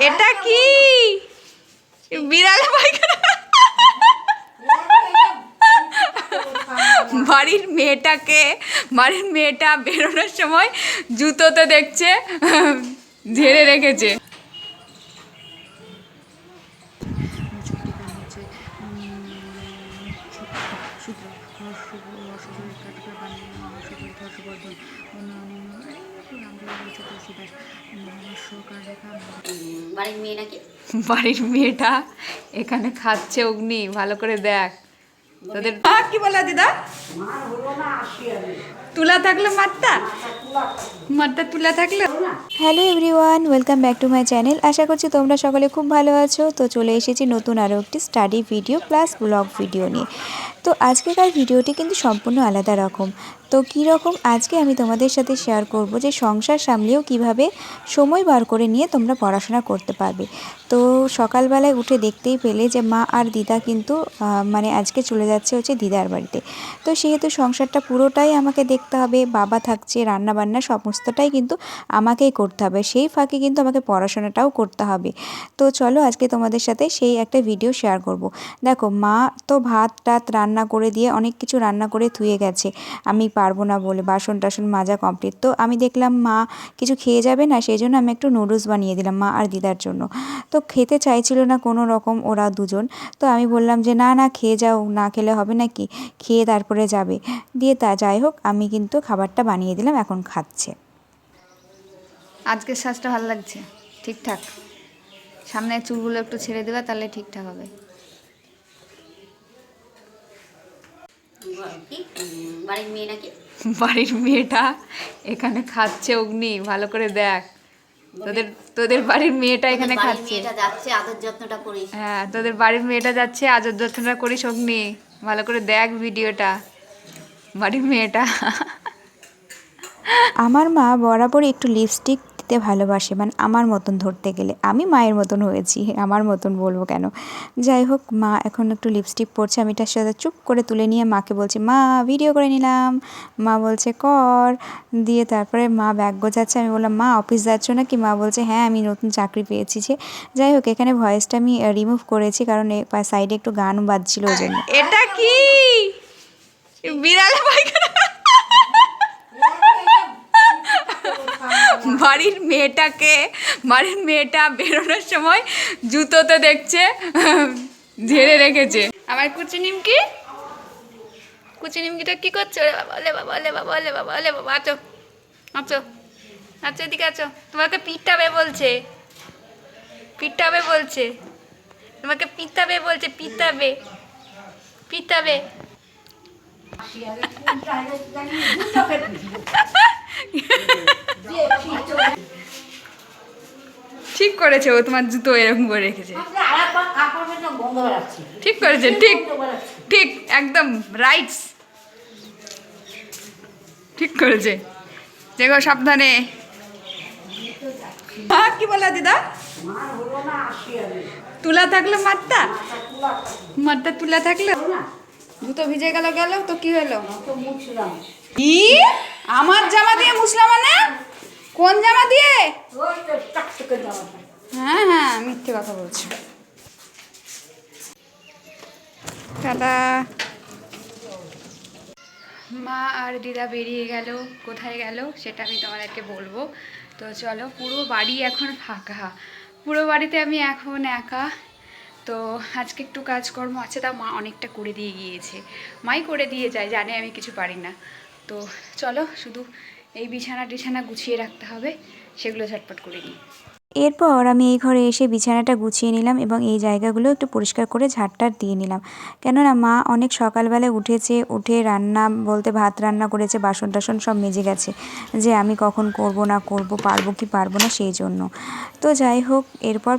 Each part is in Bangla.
এটা কি বিড়াল পায়খানা? বাড়ির মেয়েটা বেরোনোর সময় জুতোতে দেখছে ঝেড়ে রেখেছে। বাড়ির মেয়েটা এখানে খাচ্ছে অগ্নি, ভালো করে দেখ। তোদের কি বলা দিদা? তুলা থাকলে মারটা তুলা থাকলে। Hello everyone, welcome back to my channel. আশা করছি তোমরা সকলে খুব ভালো আছো। তো চলে এসেছি নতুন আরও একটি study video plus blog video নিয়ে। তো আজকেকার ভিডিওটি কিন্তু সম্পূর্ণ আলাদা রকম। তো কী রকম আজকে আমি তোমাদের সাথে শেয়ার করব যে সংসার সামলেও কিভাবে সময় বার করে নিয়ে তোমরা পড়াশোনা করতে পারবে। তো সকালবেলায় উঠে দেখতেই পেলে যে মা আর দিদা কিন্তু মানে আজকে চলে যাচ্ছে হচ্ছে দিদার বাড়িতে। তো সেহেতু সংসারটা পুরোটাই আমাকে দেখতে হবে, বাবা থাকছে, রান্নাবান্না সমস্তটাই কিন্তু আমাকেই করতে হবে। সেই ফাঁকে কিন্তু আমাকে পড়াশোনাটাও করতে হবে। তো চলো আজকে তোমাদের সাথে সেই একটা ভিডিও শেয়ার করব। দেখো মা তো ভাত টাত রান্না করে দিয়ে অনেক কিছু রান্না করে ধুয়ে গেছে, আমি পারবো না বলে বাসন টাসন মাজা কমপ্লিট। তো আমি দেখলাম মা কিছু খেয়ে যাবে না, সেই জন্য আমি একটু নুডলস বানিয়ে দিলাম মা আর দিদার জন্য। তো খেতে চাইছিল না কোনো রকম ওরা দুজন। তো আমি বললাম যে না না খেয়ে যাও, না খেলে হবে নাকি, খেয়ে তারপরে যাবে। দিয়ে যাই হোক আমি কিন্তু খাবারটা বানিয়ে দিলাম, এখন খাচ্ছে। আজকের সাজটা ভালো লাগছে, ঠিকঠাক। সামনে চুলগুলো একটু ছেড়ে দেবা, তাহলে ঠিকঠাক হবে। বাড়ির মেয়েটা এখানে খাচ্ছে অগ্নি, ভালো করে দেখ। তোদের বাড়ির মেয়েটা এখানে খাচ্ছে। হ্যাঁ, তোদের বাড়ির মেয়েটা যাচ্ছে, আদর যত্নটা করিস অগ্নি, ভালো করে দেখ ভিডিওটা। বাড়ির মেয়েটা আমার মা বরাবরই একটু লিপস্টিক দিতে ভালোবাসে, মানে আমার মতন ধরতে গেলে। আমি মায়ের মতন হয়েছি, আমার মতন বলবো কেন। যাই হোক মা এখন একটু লিপস্টিক পরছে, আমি তার সাথে চুপ করে তুলে নিয়ে মাকে বলছি মা ভিডিও করে নিলাম। মা বলছে কর। দিয়ে তারপরে মা ব্যাগ গোছাচ্ছে, আমি বললাম মা অফিস যাচ্ছ নাকি? মা বলছে হ্যাঁ আমি নতুন চাকরি পেয়েছি। যে যাই হোক এখানে ভয়েসটা আমি রিমুভ করেছি, কারণ সাইডে একটু গান বাজছিল ওই জন্য। এটা কি বিড়াল পায়খানা? বাড়ির মেয়েটা বেরোনোর সময় জুতোতে দেখছে ঝেড়ে রেখেছে। আমার কুচি নিমকিটা কি করছে? বলে বাবা, বলে বাবা, বলে বাবা, বলে বাবা, আছো আছো আচ্ছা, এদিকে আছো। তোমাকে পিটাবে বলছে, তোমাকে পিটাবে বলছে, পিটাবে। ঠিক করেছে ও, তোমার জুতো এরকম করে রেখেছে। ঠিক করেছে, ঠিক একদম রাইটস, ঠিক করেছে। দেখো সাবধানে। কি বলা দিদা? তুলা থাকলে মারটা তুলা থাকলে জুতো ভিজে গেল তো কি হলো? কি আমার জামা দিয়ে মুছলাম? মানে কোন জামা দিয়ে? হ্যাঁ মিথ্যে কথা বলছি। দাদা মা আর দিদা বেরিয়ে গেল, কোথায় গেল সেটা আমি তোমাদেরকে বলবো। তো চলো, পুরো বাড়ি এখন ফাঁকা, পুরো বাড়িতে আমি এখন একা। তো আজকে একটু কাজকর্ম আছে, তা মা অনেকটা করে দিয়ে গিয়েছে, মাই করে দিয়ে যায়, জানে আমি কিছু পারি না। তো চলো, শুধু এই বিছানা গুছিয়ে রাখতে হবে, সেগুলো ঝটপট করে নিই। এরপর আমি এই ঘরে এসে বিছানাটা গুছিয়ে নিলাম এবং এই জায়গাগুলো একটু পরিষ্কার করে ঝাড়টার দিয়ে নিলাম। কেননা মা অনেক সকালবেলায় উঠে রান্না বলতে ভাত রান্না করেছে, বাসন টাসন সব মেজে গেছে, যে আমি কখন করব না করব, পারবো কি পারবো না সেই জন্য। তো যাই হোক এরপর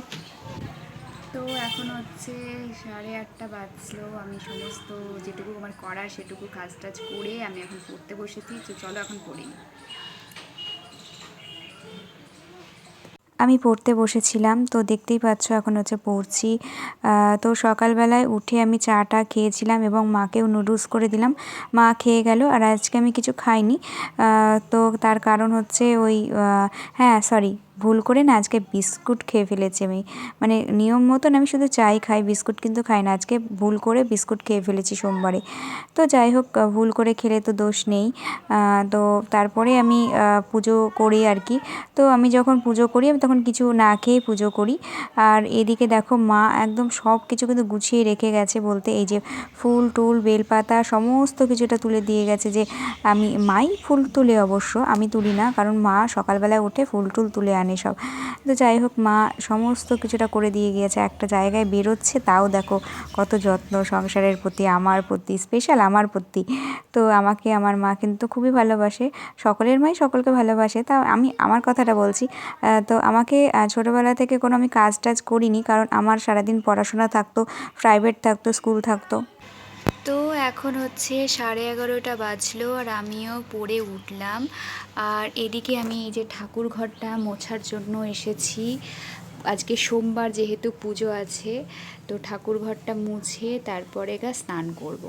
তো এখন হচ্ছে 8:30 বাজলো। আমি সমস্ত যেটুকু আমার করার সেটুকু কাজ টাজ করে আমি এখন পড়তে বসেছি। তো চলো এখন পড়ি। আমি পড়তে বসেছিলাম, তো দেখতেই পাচ্ছ এখন হচ্ছে পড়ছি। তো সকালবেলায় উঠে আমি চাটা খেয়েছিলাম এবং মাকেও নুডলস করে দিলাম, মা খেয়ে গেল। আর আজকে আমি কিছু খাইনি, তো তার কারণ হচ্ছে ওই হ্যাঁ সরি ভুল করে না আজকে বিস্কুট খেয়ে ফেলেছি আমি, মানে নিয়ম মতন আমি শুধু চাই খাই, বিস্কুট কিন্তু খাই না, আজকে ভুল করে বিস্কুট খেয়ে ফেলেছি সোমবারে। তো যাই হোক, ভুল করে খেলে তো দোষ নেই। তো তারপরে আমি পুজো করি আর কি। তো আমি যখন পুজো করি আমি তখন কিছু না খেয়েই পুজো করি। আর এদিকে দেখো মা একদম সব কিছু কিন্তু গুছিয়ে রেখে গেছে, বলতে এই যে ফুল টুল বেলপাতা সমস্ত কিছুটা তুলে দিয়ে গেছে। যে আমি মাই ফুল তুলে, অবশ্য আমি তুলি না, কারণ মা সকালবেলায় উঠে ফুল টুল তুলে আনে সব। তো যাই হোক, মা সমস্ত কিছুটা করে দিয়ে গিয়েছে। একটা জায়গায় বেরোচ্ছে, তাও দেখো কত যত্ন সংসারের প্রতি, আমার প্রতি, স্পেশাল আমার প্রতি। তো আমাকে আমার মা কিন্তু খুবই ভালোবাসে, সকলের মাই সকলকে ভালোবাসে। তা আমি আমার কথাটা বলছি। তো আমাকে ছোটোবেলা থেকে কোনো আমি কাজ টাজ করিনি, কারণ আমার সারাদিন পড়াশোনা থাকতো, প্রাইভেট থাকতো, স্কুল থাকতো। তো এখন হচ্ছে 11:30 বাজলো আর আমিও পড়ে উঠলাম। আর এদিকে আমি এই যে ঠাকুর ঘরটা মোছার জন্য এসেছি। আজকে সোমবার যেহেতু পুজো আছে, তো ঠাকুর ঘরটা মুছে তারপরে স্নান করব।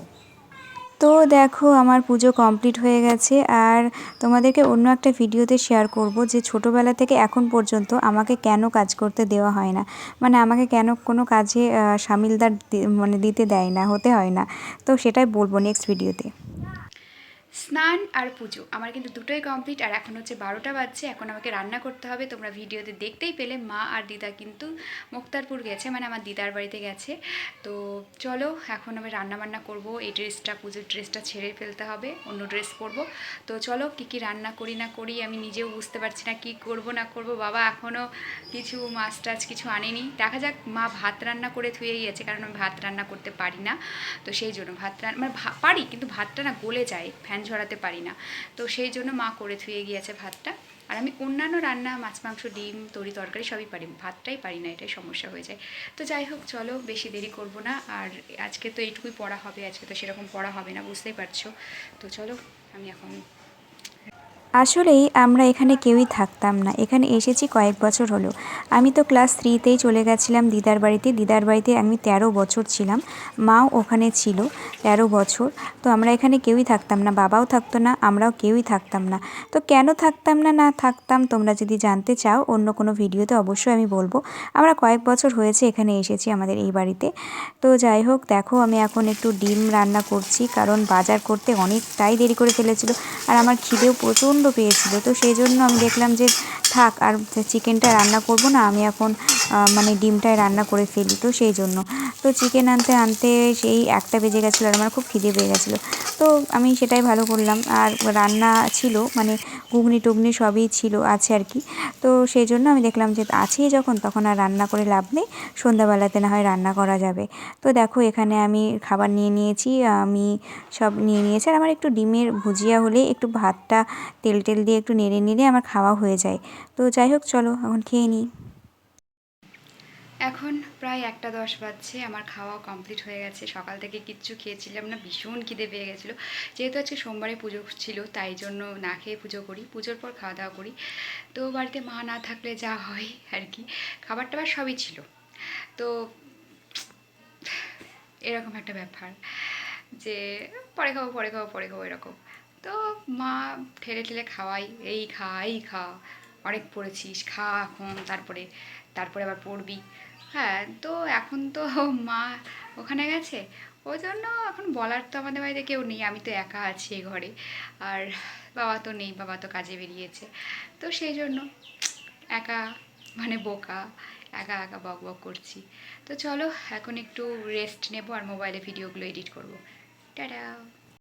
তো দেখো আমার পুজো কমপ্লিট হয়ে গেছে। আর তোমাদেরকে অন্য একটা ভিডিওতে শেয়ার করব যে ছোটোবেলা থেকে এখন পর্যন্ত আমাকে কেন কাজ করতে দেওয়া হয় না, মানে আমাকে কেন কোনো কাজে সামিলদার মানে দিতে দেয় না, হতে হয় না। তো সেটাই বলবো নেক্সট ভিডিওতে। স্নান আর পুজো আমার কিন্তু দুটোই কমপ্লিট। আর এখন হচ্ছে 12টা বাজছে, এখন আমাকে রান্না করতে হবে। তোমরা ভিডিওতে দেখতেই পেলে মা আর দিদা কিন্তু মুক্তারপুর গেছে, মানে আমার দিদার বাড়িতে গেছে। তো চলো এখন আমি রান্না বান্না করবো। এই ড্রেসটা, পুজোর ড্রেসটা ছেড়ে ফেলতে হবে, অন্য ড্রেস পরবো। তো চলো কী কী রান্না করি না করি আমি নিজেও বুঝতে পারছি না, কি করব না করব। বাবা এখনও কিছু মাছ টাছ কিছু আনেনি, দেখা যাক। মা ভাত রান্না করে থুয়ে গিয়েছে, কারণ আমি ভাত রান্না করতে পারি না। তো সেই জন্য ভাত রান্না মানে পারি, কিন্তু ভাতটা না গলে যায়, ফ্যান ঝরাতে পারি না। তো সেই জন্য মা করে থুয়ে গিয়েছে ভাতটা। আর আমি অন্যান্য রান্না, মাছ মাংস ডিম তরি তরকারি সবই পারি, ভাতটাই পারি না, এটাই সমস্যা হয়ে যায়। তো যাই হোক চলো, বেশি দেরি করব না। আর আজকে তো এইটুকুই পড়া হবে, আজকে তো সেরকম পড়া হবে না, বুঝতেই পারছো। তো চলো আমি এখন আসলেই আমরা এখানে কেউই থাকতাম না, এখানে এসেছি কয়েক বছর হলো। আমি তো ক্লাস 3তেই চলে গেছিলাম দিদার বাড়িতে। দিদার বাড়িতে আমি 13 বছর ছিলাম, মাও ওখানে ছিল 13 বছর। তো আমরা এখানে কেউই থাকতাম না, বাবাও থাকতো না, আমরাও কেউই থাকতাম না। তো কেন থাকতাম না না থাকতাম, তোমরা যদি জানতে চাও অন্য কোনো ভিডিওতে অবশ্যই আমি বলবো। আমরা কয়েক বছর হয়েছে এখানে এসেছি আমাদের এই বাড়িতে। তো যাই হোক, দেখো আমি এখন একটু ডিম রান্না করছি, কারণ বাজার করতে অনেকটাই দেরি করে ফেলেছিল। আর আমার খিদেও প্রচণ্ড পেয়েছিল, তো সেই জন্য আমি দেখলাম যে থাক, আর চিকেনটা রান্না করব না, আমি এখন মানে ডিমটাই রান্না করে ফেলি। তো সেই জন্য তো চিকেন আনতে আনতে সেই 1টা বেজে গেছিলো, আর আমার খুব খিদে পেয়ে গেছিলো। তো আমি সেটাই ভালো করলাম। আর রান্না ছিল, মানে ঘুগনি টুগনি সবই ছিল, আছে আর কি। তো সেই জন্য আমি দেখলাম যে আছেই যখন, তখন আর রান্না করে লাভ নেই, সন্ধ্যাবেলাতে না হয় রান্না করা যাবে। তো দেখো এখানে আমি খাবার নিয়ে নিয়েছি, আমি সব নিয়ে নিয়েছি। আর আমার একটু ডিমের ভুজিয়া হলে, একটু ভাতটা তেল টেল দিয়ে একটু নেড়ে নিলে আমার খাওয়া হয়ে যায়। তো যাই হোক চলো এখন খেয়ে নিই। এখন প্রায় 1:10 বাজছে, আমার খাওয়া কমপ্লিট হয়ে গেছে। সকাল থেকে কিচ্ছু খেয়েছিলাম না, ভীষণ খিদে পেয়ে গেছিলো। যেহেতু আজকে সোমবারে পুজো ছিল, তাই জন্য না খেয়ে পুজো করি, পুজোর পর খাওয়া দাওয়া করি। তো বাড়িতে মা না থাকলে যা হয় আর কি, খাবার টাবার সবই ছিল। তো এরকম একটা ব্যাপার যে পরে খাবো পরে খাবো পরে খাবো এরকম। তো মা ঠেলে ঠেলে খাওয়াই, এই খা এই খা, অনেক পড়েছিস, খা এখন, তারপরে তারপরে আবার পড়বি। হ্যাঁ, তো এখন তো মা ওখানে গেছে, ওই জন্য এখন বলার তো আমাদের বাড়িতে কেউ নেই, আমি তো একা আছি এই ঘরে। আর বাবা তো নেই, বাবা তো কাজে বেরিয়েছে। তো সেই জন্য একা, মানে বোকা, একা একা বক বক করছি। তো চলো এখন একটু রেস্ট নেবো আর মোবাইলে ভিডিওগুলো এডিট করবো। টাটা।